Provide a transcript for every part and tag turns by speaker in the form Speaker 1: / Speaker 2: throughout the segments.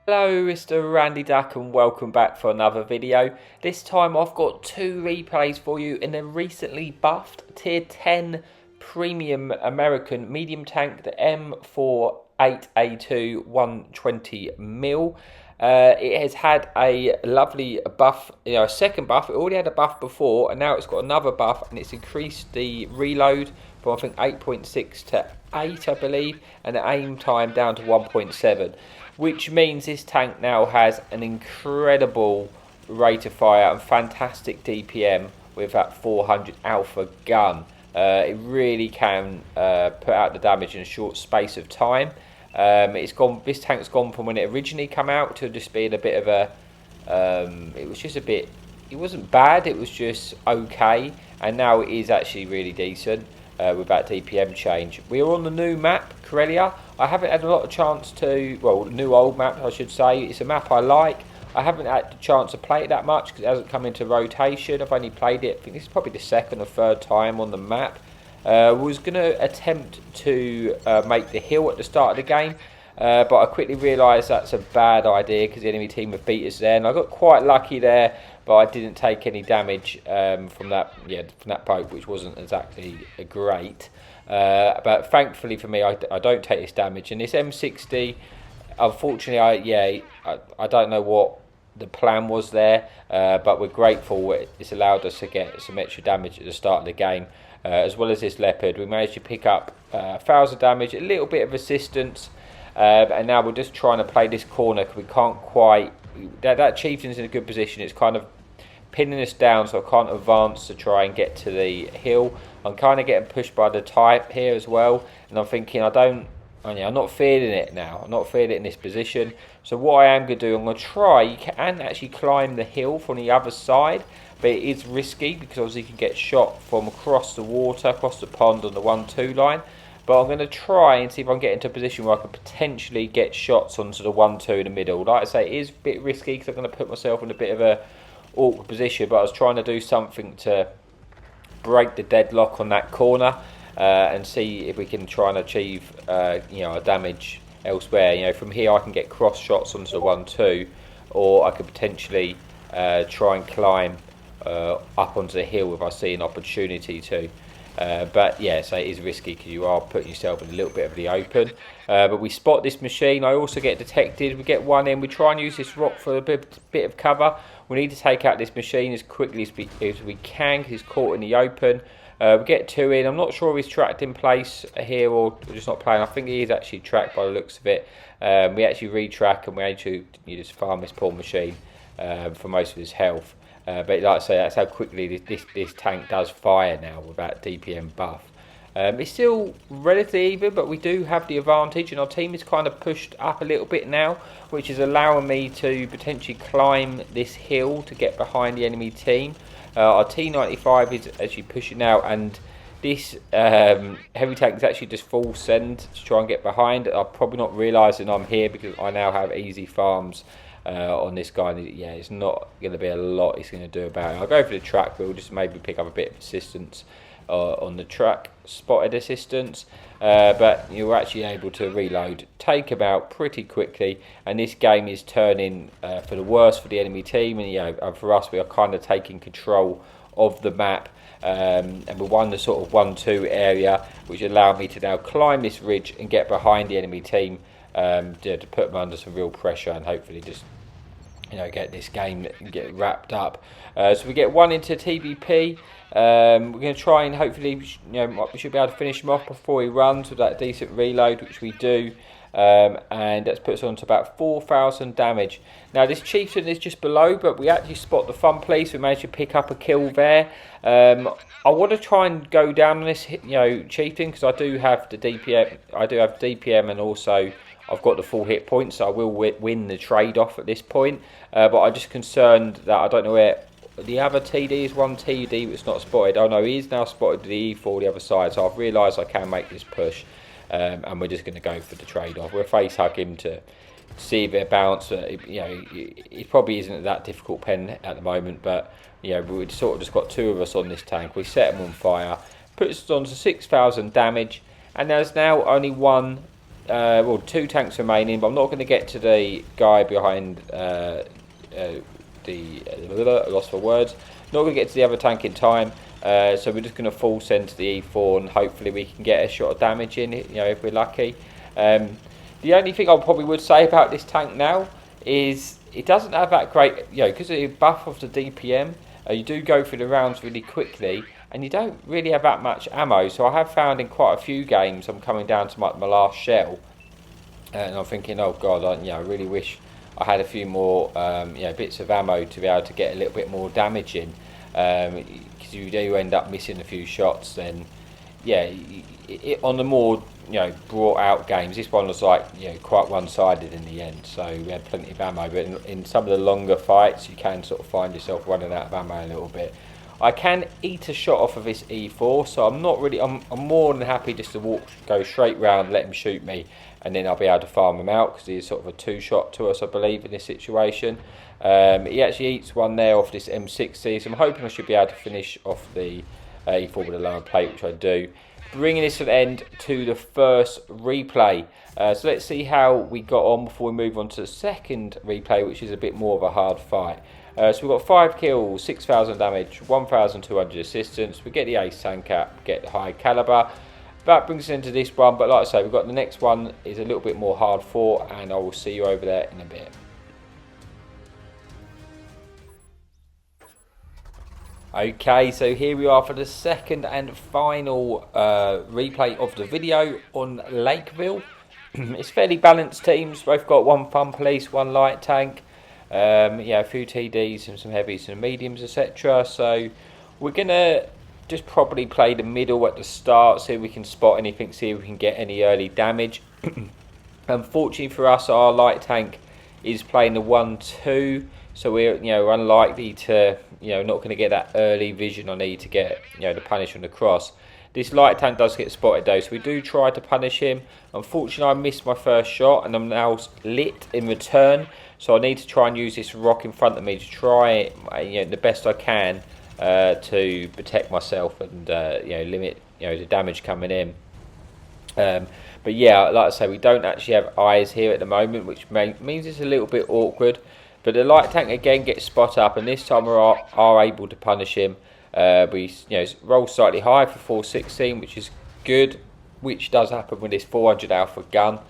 Speaker 1: Hello, Mr. Randy Duck, and welcome back for another video. This time I've got two replays for you in a recently buffed Tier 10 Premium American medium tank, the M48A2 120mm. It has had a lovely buff, a second buff. It already had a buff before, and now it's got another buff, and it's increased the reload from I think 8.6 to 8, I believe, and the aim time down to 1.7. Which means this tank now has an incredible rate of fire and fantastic DPM with that 400 alpha gun. It really can put out the damage in a short space of time. This tank's gone from when it originally came out to just being a bit of a. It was just a bit. It wasn't bad. It was just okay, and now it is actually really decent. With that DPM change. We are on the new map, Corellia. I haven't had a lot of chance to, well, new old map I should say. It's a map I like. I haven't had the chance to play it that much because it hasn't come into rotation. I've only played it, I think this is probably the second or third time on the map. Was going to attempt to make the hill at the start of the game, but I quickly realised that's a bad idea because the enemy team have beat us there, and I got quite lucky there, but I didn't take any damage from that poke, which wasn't exactly great. But thankfully for me, I don't take this damage. And this M60, unfortunately, I don't know what the plan was there, but we're grateful it's allowed us to get some extra damage at the start of the game. As well as this leopard, we managed to pick up 1,000 damage, a little bit of assistance, and now we're just trying to play this corner because we can't quite. That chieftain's in a good position. It's kind of pinning us down, so I can't advance to try and get to the hill. I'm kind of getting pushed by the type here as well, and I'm thinking I'm not feeling it now. I'm not feeling it in this position. So what I am going to do, I'm going to try. You can actually climb the hill from the other side, but it is risky because obviously you can get shot from across the water, across the pond on the 1-2 line. But I'm going to try and see if I can get into a position where I can potentially get shots onto the 1-2 in the middle. Like I say, it is a bit risky because I'm going to put myself in a bit of a awkward position, but I was trying to do something to break the deadlock on that corner and see if we can try and achieve a damage elsewhere. From here I can get cross shots onto the 1-2, or I could potentially try and climb up onto the hill if I see an opportunity to. But yeah, so it is risky because you are putting yourself in a little bit of the open. But we spot this machine. I also get detected. We get one in. We try and use this rock for a bit of cover. We need to take out this machine as quickly as we can because he's caught in the open. We get two in. I'm not sure if he's tracked in place here or just not playing. I think he is actually tracked by the looks of it. We actually retrack and we actually just farm this poor machine for most of his health. But like I say, that's how quickly this tank does fire now with that DPM buff. It's still relatively even, but we do have the advantage, and our team is kind of pushed up a little bit now, which is allowing me to potentially climb this hill to get behind the enemy team. Our T95 is actually pushing out, and this heavy tank is actually just full send to try and get behind. I'm probably not realising I'm here because I now have easy farms on this guy. Yeah, it's not going to be a lot he's going to do about it. I'll go for the track, but we'll just maybe pick up a bit of assistance on the track, spotted assistance, but you're actually able to reload, take him out pretty quickly, and this game is turning for the worse for the enemy team, and for us we are kind of taking control of the map, and we won the sort of 1-2 area, which allowed me to now climb this ridge and get behind the enemy team to put them under some real pressure and hopefully just get this game get wrapped up. So we get one into TVP. We're going to try and hopefully we should be able to finish him off before he runs with that decent reload, which we do, and that puts us on to about 4,000 damage. Now this chieftain is just below, but we actually spot the fun place. We managed to pick up a kill there. I want to try and go down on this chieftain because I do have the DPM. I do have DPM, and also I've got the full hit points, so I will win the trade-off at this point. But I'm just concerned that I don't know where the other TD is. One TD that's not spotted. Oh no, he is now spotted the E4 the other side, so I've realised I can make this push, and we're just going to go for the trade-off. We'll face hug him to see if it bounce. It probably isn't that difficult pen at the moment, but we've sort of just got two of us on this tank. We set him on fire, puts us on to 6,000 damage, and there's now only one well, 2 tanks remaining, but I'm not going to get to the guy behind lost for words. Not going to get to the other tank in time, so we're just going to full send to the E4, and hopefully we can get a shot of damage in it, if we're lucky. The only thing I probably would say about this tank now is it doesn't have that great, because of the buff of the DPM, you do go through the rounds really quickly, and you don't really have that much ammo. So I have found in quite a few games I'm coming down to my last shell, and I'm thinking, oh god, I really wish I had a few more bits of ammo to be able to get a little bit more damage in, because you do end up missing a few shots. Then on the more brought out games, this one was like quite one-sided in the end, so we had plenty of ammo, but in some of the longer fights you can sort of find yourself running out of ammo a little bit. I can eat a shot off of this E4, so I'm not really, I'm more than happy just to go straight round, let him shoot me, and then I'll be able to farm him out, because he's sort of a 2-shot to us, I believe, in this situation. He actually eats one there off this M60, so I'm hoping I should be able to finish off the E4 with a lower plate, which I do. Bringing this to the end to the first replay. So let's see how we got on before we move on to the second replay, which is a bit more of a hard fight. So we've got 5 kills, 6,000 damage, 1,200 assistance. We get the ace tank cap, get the high caliber. That brings us into this one, but like I say, we've got the next one is a little bit more hard fought, and I will see you over there in a bit. Okay, so here we are for the second and final replay of the video on Lakeville. It's fairly balanced teams. Both got 1 fun police, 1 light tank, a few TDs and some heavies and mediums, etc. So we're gonna just probably play the middle at the start, see if we can spot anything, see if we can get any early damage. Unfortunately for us, our light tank is playing the 1-2. So we're unlikely to not going to get that early vision I need to get the punish on the cross. This light tank does get spotted though, so we do try to punish him. Unfortunately I missed my first shot and I'm now lit in return, so I need to try and use this rock in front of me to try the best I can to protect myself and limit the damage coming in. But yeah, like I say, we don't actually have eyes here at the moment, which means it's a little bit awkward. But the light tank again gets spot up, and this time we are able to punish him. We roll slightly high for 416, which is good, which does happen with this 400 alpha gun.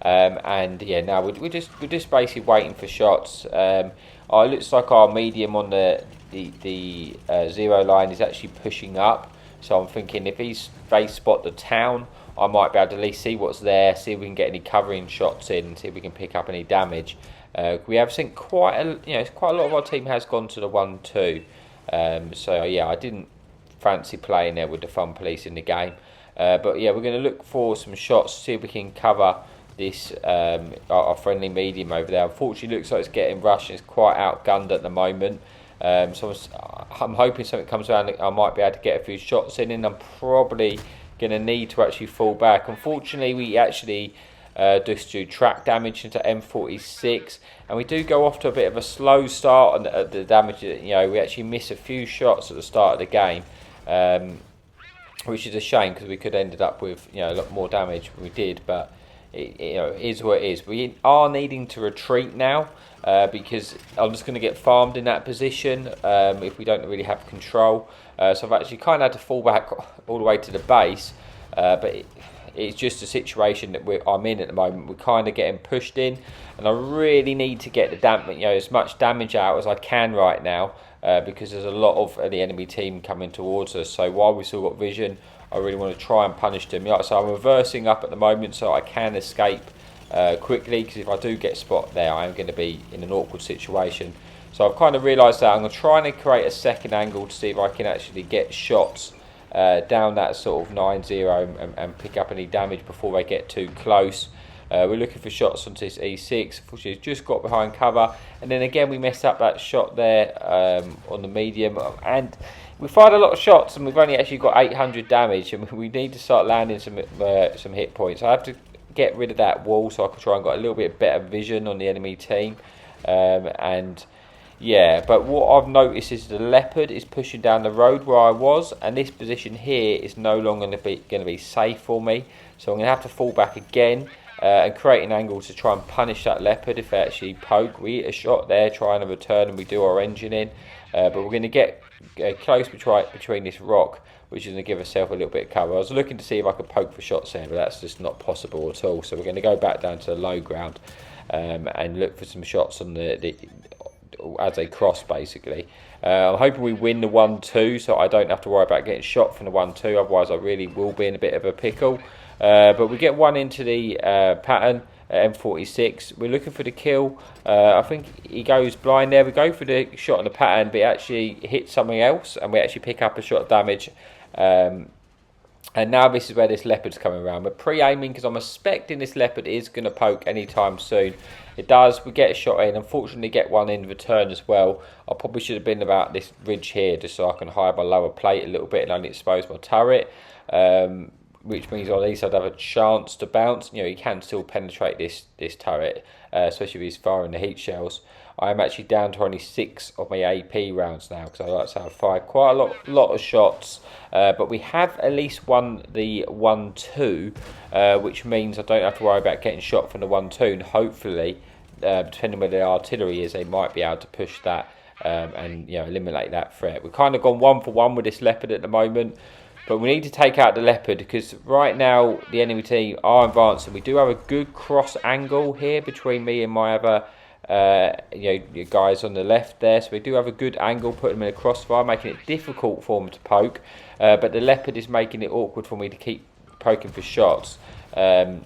Speaker 1: Now we're just basically waiting for shots. It looks like our medium on the 0 line is actually pushing up. So I'm thinking if they spot the town, I might be able to at least see what's there, see if we can get any covering shots in, see if we can pick up any damage. We have seen quite a lot of our team has gone to the 1-2. So yeah, I didn't fancy playing there with the fun police in the game. But yeah, we're going to look for some shots, see if we can cover this our friendly medium over there. Unfortunately, it looks like it's getting rushed and it's quite outgunned at the moment. So I'm hoping something comes around that I might be able to get a few shots in, and I'm probably going to need to actually fall back. Unfortunately, we actually just do track damage into M46, and we do go off to a bit of a slow start on the damage. We actually miss a few shots at the start of the game, which is a shame because we could have ended up with a lot more damage than we did. But it is what it is. We are needing to retreat now because I'm just going to get farmed in that position if we don't really have control. So I've actually kind of had to fall back all the way to the base, but it's just a situation that I'm in at the moment. We're kind of getting pushed in, and I really need to get the as much damage out as I can right now because there's a lot of the enemy team coming towards us. So while we've still got vision, I really want to try and punish them. So I'm reversing up at the moment so I can escape quickly, because if I do get spotted there, I am going to be in an awkward situation. So I've kind of realised that I'm going to try and create a second angle to see if I can actually get shots down that sort of 9-0 and pick up any damage before they get too close. We're looking for shots onto this E6, which has just got behind cover, and then again we messed up that shot there on the medium, and we fired a lot of shots and we've only actually got 800 damage, and we need to start landing some hit points. I have to get rid of that wall so I can try and get a little bit better vision on the enemy team. Yeah, but what I've noticed is the leopard is pushing down the road where I was, and this position here is no longer going to be safe for me. So I'm going to have to fall back again and create an angle to try and punish that leopard if they actually poke. We hit a shot there, trying to return, and we do our engine in, but we're going to get close between this rock, which is going to give ourselves a little bit of cover. I was looking to see if I could poke for shots there, but that's just not possible at all. So we're going to go back down to the low ground and look for some shots on the as they cross, basically. I'm hoping we win the 1-2, so I don't have to worry about getting shot from the 1-2. Otherwise, I really will be in a bit of a pickle. But we get one into the pattern at M46. We're looking for the kill. I think he goes blind there. We go for the shot on the pattern, but it actually hits something else, and we actually pick up a shot of damage. And now this is where this leopard's coming around. We're pre-aiming because I'm expecting this leopard is going to poke anytime soon. It does. We get a shot in. Unfortunately, get one in return as well. I probably should have been about this ridge here just so I can hide my lower plate a little bit and only expose my turret. Which means at least I'd have a chance to bounce. You know, you can still penetrate this turret, especially if he's firing the heat shells. I'm actually down to only 6 of my AP rounds now because I like to have fired quite a lot of shots. But we have at least won the 1-2, which means I don't have to worry about getting shot from the 1-2. And hopefully, depending where the artillery is, they might be able to push that and eliminate that threat. We've kind of gone 1 for 1 with this leopard at the moment. But we need to take out the leopard because right now the enemy team are advancing. We do have a good cross angle here between me and my other guys on the left there. So we do have a good angle, putting them in a crossfire, making it difficult for them to poke. But the leopard is making it awkward for me to keep poking for shots. Like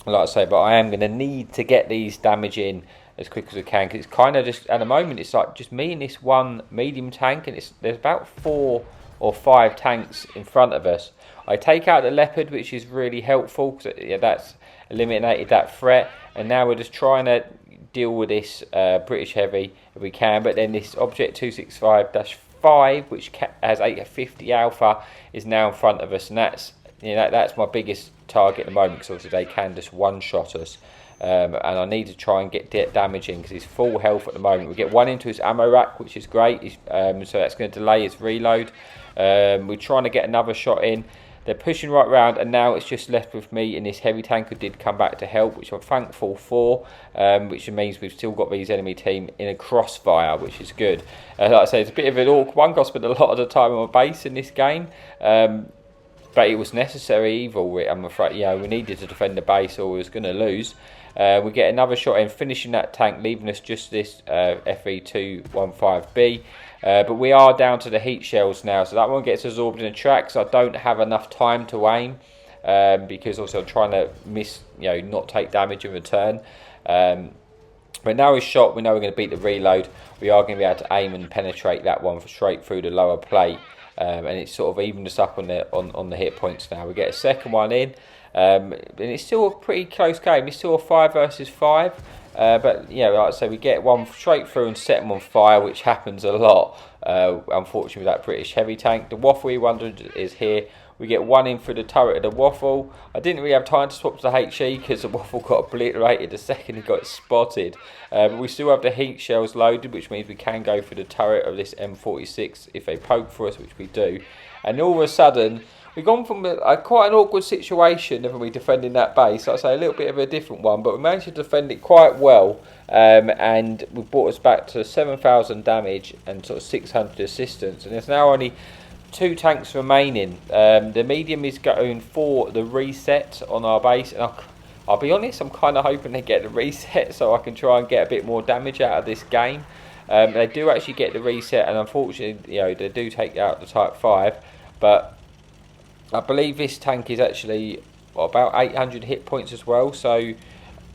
Speaker 1: I say, but I am going to need to get these damage in as quick as I can because it's kind of just, at the moment, it's like just me and this one medium tank, and there's about 4 or 5 tanks in front of us. I take out the leopard, which is really helpful because that's eliminated that threat, and now we're just trying to deal with this British heavy if we can. But then this object 265-5, which has 850 alpha, is now in front of us, and that's my biggest target at the moment because obviously they can just one-shot us. And I need to try and get damage in because he's full health at the moment. We get one into his ammo rack, which is great, so that's going to delay his reload. We're trying to get another shot in. They're pushing right round, and now it's just left with me and this heavy tank who did come back to help, which I'm thankful for, which means we've still got these enemy team in a crossfire, which is good. Like I say, it's a bit of an awkward one. I spent a lot of the time on my base in this game, but it was necessary evil. I'm afraid, we needed to defend the base or we was going to lose. We get another shot in, finishing that tank, leaving us just this FE215B. But we are down to the heat shells now, so that one gets absorbed in the track, so I don't have enough time to aim because also I'm trying to not take damage in return. But now we're shot, we know we're going to beat the reload. We are going to be able to aim and penetrate that one straight through the lower plate, and it's sort of evened us up on the hit points now. We get a second one in. And it's still a pretty close game. It's still a 5 versus 5, but like I say, we get one straight through and set them on fire, which happens a lot. Unfortunately, with that British heavy tank, the Waffle E100 is here. We get one in through the turret of the Waffle. I didn't really have time to swap to the HE because the Waffle got obliterated the second he got spotted. But we still have the heat shells loaded, which means we can go for the turret of this M46 if they poke for us, which we do. And all of a sudden, we've gone from quite an awkward situation, haven't we, defending that base. Like I say, a little bit of a different one, but we managed to defend it quite well, and we brought us back to 7,000 damage and sort of 600 assistance, and there's now only 2 tanks remaining. The medium is going for the reset on our base, and I'll be honest, I'm kind of hoping they get the reset so I can try and get a bit more damage out of this game. They do actually get the reset, and unfortunately, they do take out the Type 5, but I believe this tank is actually about 800 hit points as well, so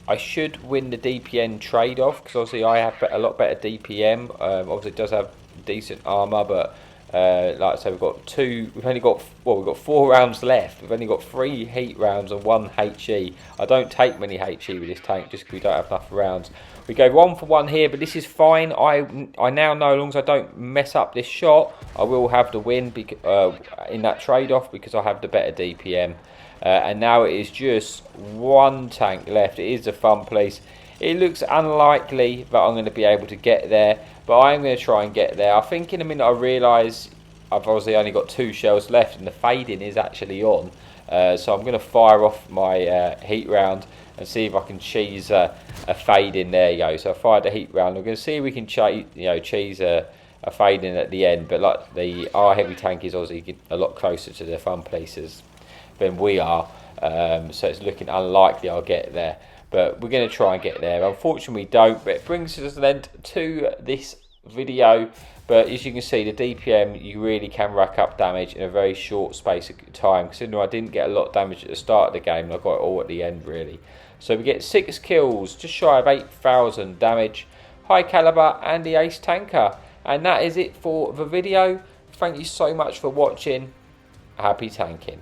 Speaker 1: I should win the DPM trade-off because obviously I have a lot better DPM. Obviously it does have decent armour, but like I say, we've only got 4 rounds left. We've only got 3 heat rounds and 1 HE. I don't take many HE with this tank just because we don't have enough rounds. We go 1 for 1 here, but this is fine. I now know, as long as I don't mess up this shot, I will have the win in that trade-off because I have the better DPM. And now it is just 1 tank left. It is a fun place. It looks unlikely that I'm going to be able to get there, but I am going to try and get there. I think in a minute I realise I've obviously only got 2 shells left and the fading is actually on. So I'm going to fire off my heat round and see if I can cheese a fade in. There you go. So I fired the heat round. We're going to see if we can cheese a fade in at the end. But like our heavy tank is obviously a lot closer to the fun places than we are, so it's looking unlikely I'll get there. But we're going to try and get there. Unfortunately we don't, but it brings us an end to this video. But as you can see, the DPM, you really can rack up damage in a very short space of time, considering I didn't get a lot of damage at the start of the game and I got it all at the end really. So we get 6 kills, just shy of 8,000 damage, high caliber and the ace tanker. And that is it for the video. Thank you so much for watching. Happy tanking.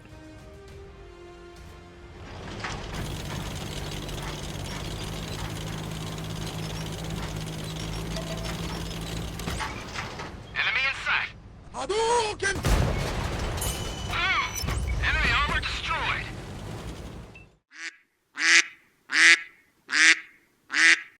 Speaker 2: Hadouken!